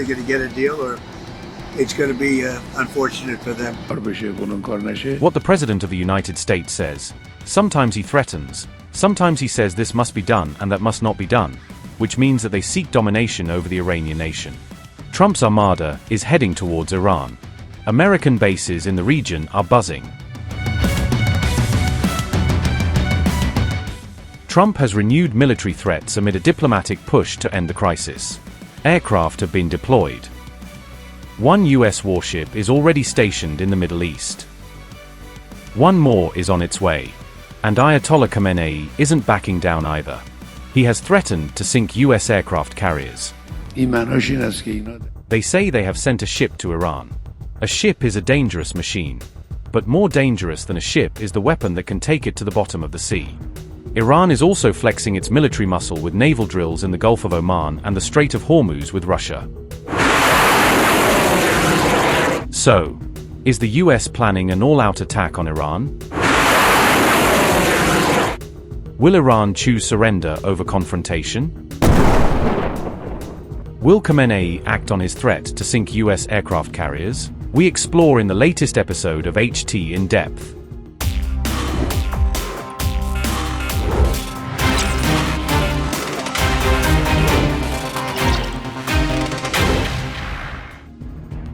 they're going to get a deal or it's going to be unfortunate for them. What the President of the United States says. Sometimes he threatens, sometimes he says this must be done and that must not be done, which means that they seek domination over the Iranian nation. Trump's armada is heading towards Iran. American bases in the region are buzzing. Trump has renewed military threats amid a diplomatic push to end the crisis. Aircraft have been deployed. One U.S. warship is already stationed in the Middle East. One more is on its way. And Ayatollah Khamenei isn't backing down either. He has threatened to sink U.S. aircraft carriers. They say they have sent a ship to Iran. A ship is a dangerous machine. But more dangerous than a ship is the weapon that can take it to the bottom of the sea. Iran is also flexing its military muscle with naval drills in the Gulf of Oman and the Strait of Hormuz with Russia. So, is the US planning an all-out attack on Iran? Will Iran choose surrender over confrontation? Will Khamenei act on his threat to sink US aircraft carriers? We explore in the latest episode of HT in depth.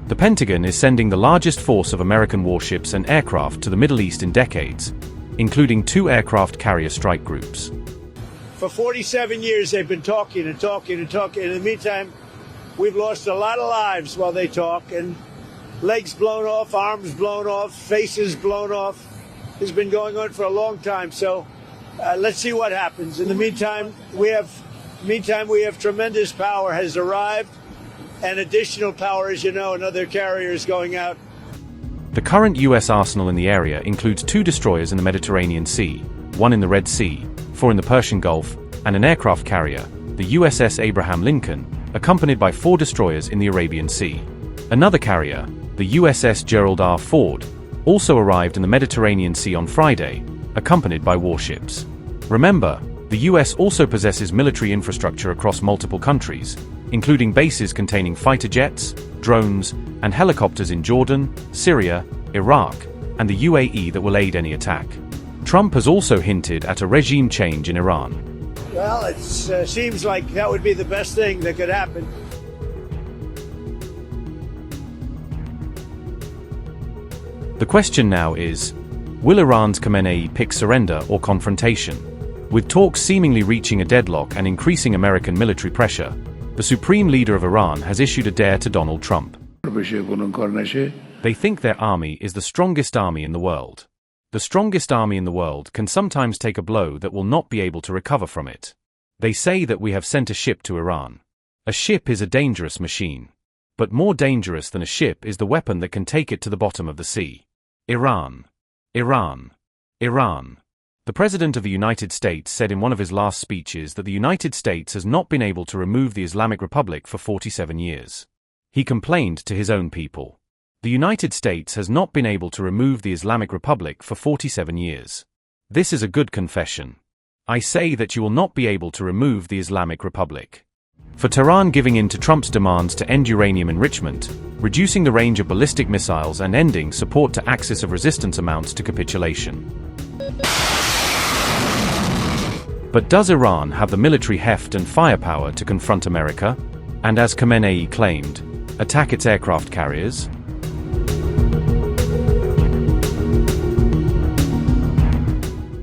The Pentagon is sending the largest force of American warships and aircraft to the Middle East in decades, including 2 aircraft carrier strike groups. For 47 years, they've been talking and talking and talking. In the meantime, we've lost a lot of lives while they talk, and legs blown off, arms blown off, faces blown off. It's been going on for a long time, so let's see what happens. In the meantime, we have tremendous power has arrived. And additional power, as you know, another carrier is going out. The current U.S. arsenal in the area includes 2 destroyers in the Mediterranean Sea, 1 in the Red Sea, 4 in the Persian Gulf, and an aircraft carrier, the USS Abraham Lincoln, accompanied by 4 destroyers in the Arabian Sea. Another carrier, the USS Gerald R. also arrived in the Mediterranean Sea on Friday, accompanied by warships. Remember, the U.S. also possesses military infrastructure across multiple countries, including bases containing fighter jets, drones, and helicopters in Jordan, Syria, Iraq, and the UAE that will aid any attack. Trump has also hinted at a regime change in Iran. Well, it seems like that would be the best thing that could happen. The question now is, will Iran's Khamenei pick surrender or confrontation? With talks seemingly reaching a deadlock and increasing American military pressure, the supreme leader of Iran has issued a dare to Donald Trump. They think their army is the strongest army in the world. The strongest army in the world can sometimes take a blow that will not be able to recover from it. They say that we have sent a ship to Iran. A ship is a dangerous machine. But more dangerous than a ship is the weapon that can take it to the bottom of the sea. Iran. Iran. Iran. The President of the United States said in one of his last speeches that the United States has not been able to remove the Islamic Republic for 47 years. He complained to his own people. The United States has not been able to remove the Islamic Republic for 47 years. This is a good confession. I say that you will not be able to remove the Islamic Republic. For Tehran giving in to Trump's demands to end uranium enrichment, reducing the range of ballistic missiles and ending support to axis of resistance amounts to capitulation. But does Iran have the military heft and firepower to confront America? And as Khamenei claimed, attack its aircraft carriers?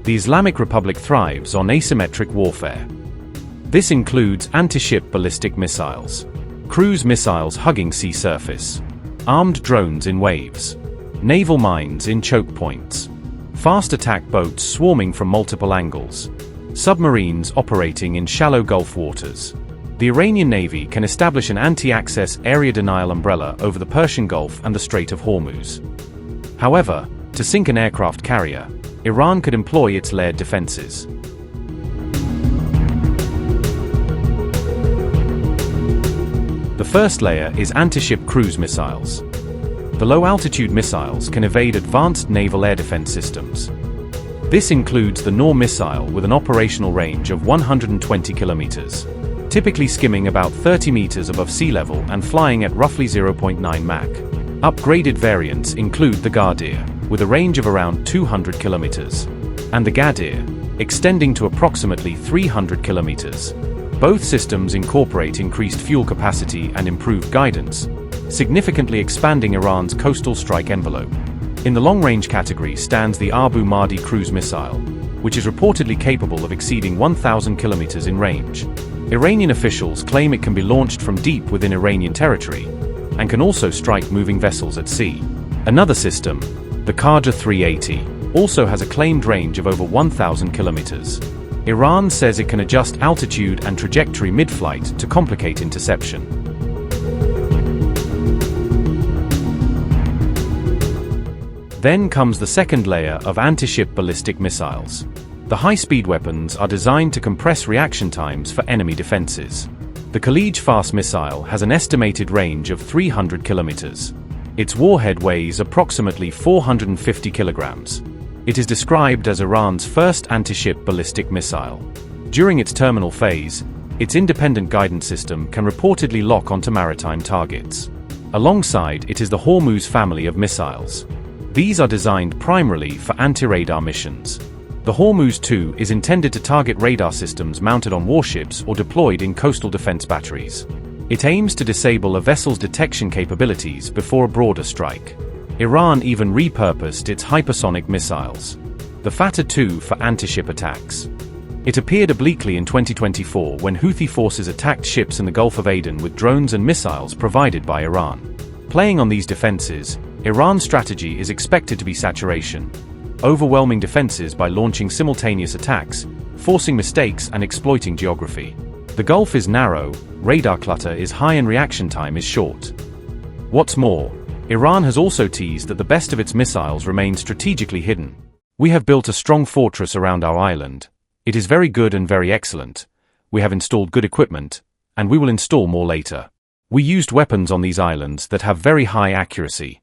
The Islamic Republic thrives on asymmetric warfare. This includes anti-ship ballistic missiles, cruise missiles hugging sea surface, armed drones in waves, naval mines in choke points, fast attack boats swarming from multiple angles, submarines operating in shallow Gulf waters. The Iranian Navy can establish an anti-access area denial umbrella over the Persian Gulf and the Strait of Hormuz. However, to sink an aircraft carrier, Iran could employ its layered defenses. The first layer is anti-ship cruise missiles. The low-altitude missiles can evade advanced naval air defense systems. This includes the Noor missile with an operational range of 120 kilometers. typically skimming about 30 meters above sea level and flying at roughly 0.9 Mach. Upgraded variants include the Gardir, with a range of around 200 kilometers, and the Gadir, extending to approximately 300 kilometers. Both systems incorporate increased fuel capacity and improved guidance, significantly expanding Iran's coastal strike envelope. In the long-range category stands the Abu Mahdi cruise missile, which is reportedly capable of exceeding 1,000 kilometers in range. Iranian officials claim it can be launched from deep within Iranian territory, and can also strike moving vessels at sea. Another system, the Qadr 380, also has a claimed range of over 1,000 kilometers. Iran says it can adjust altitude and trajectory mid-flight to complicate interception. Then comes the second layer of anti-ship ballistic missiles. The high-speed weapons are designed to compress reaction times for enemy defenses. The Khalij fast missile has an estimated range of 300 kilometers. Its warhead weighs approximately 450 kilograms. It is described as Iran's first anti-ship ballistic missile. During its terminal phase, its independent guidance system can reportedly lock onto maritime targets. Alongside it is the Hormuz family of missiles. These are designed primarily for anti-radar missions. The Hormuz 2 is intended to target radar systems mounted on warships or deployed in coastal defense batteries. It aims to disable a vessel's detection capabilities before a broader strike. Iran even repurposed its hypersonic missiles, the Fatah 2, for anti-ship attacks. It appeared obliquely in 2024 when Houthi forces attacked ships in the Gulf of Aden with drones and missiles provided by Iran. Playing on these defenses, Iran's strategy is expected to be saturation, overwhelming defenses by launching simultaneous attacks, forcing mistakes and exploiting geography. The Gulf is narrow, radar clutter is high and reaction time is short. What's more, Iran has also teased that the best of its missiles remain strategically hidden. We have built a strong fortress around our island. It is very good and very excellent. We have installed good equipment, and we will install more later. We used weapons on these islands that have very high accuracy.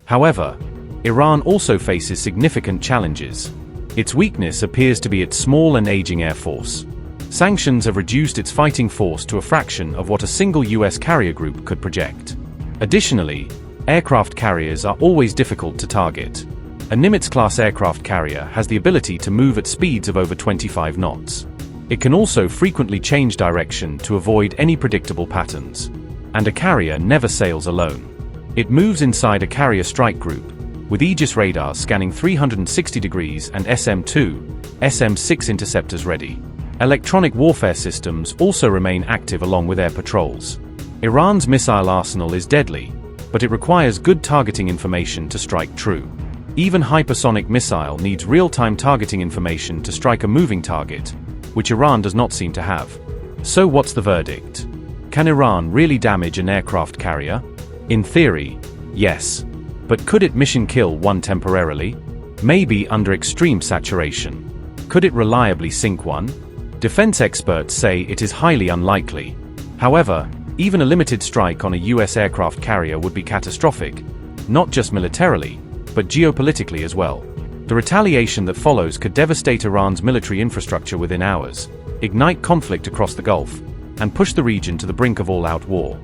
However, Iran also faces significant challenges. Its weakness appears to be its small and aging air force. Sanctions have reduced its fighting force to a fraction of what a single US carrier group could project. Additionally, aircraft carriers are always difficult to target. A Nimitz-class aircraft carrier has the ability to move at speeds of over 25 knots. It can also frequently change direction to avoid any predictable patterns. And a carrier never sails alone. It moves inside a carrier strike group, with Aegis radars scanning 360 degrees and SM-2, SM-6 interceptors ready. Electronic warfare systems also remain active along with air patrols. Iran's missile arsenal is deadly, but it requires good targeting information to strike true. Even hypersonic missile needs real-time targeting information to strike a moving target, which Iran does not seem to have. So what's the verdict? Can Iran really damage an aircraft carrier? In theory, yes. But could it mission kill one temporarily? Maybe under extreme saturation. Could it reliably sink one? Defense experts say it is highly unlikely. However, even a limited strike on a US aircraft carrier would be catastrophic, not just militarily, but geopolitically as well. The retaliation that follows could devastate Iran's military infrastructure within hours, ignite conflict across the Gulf, and push the region to the brink of all-out war.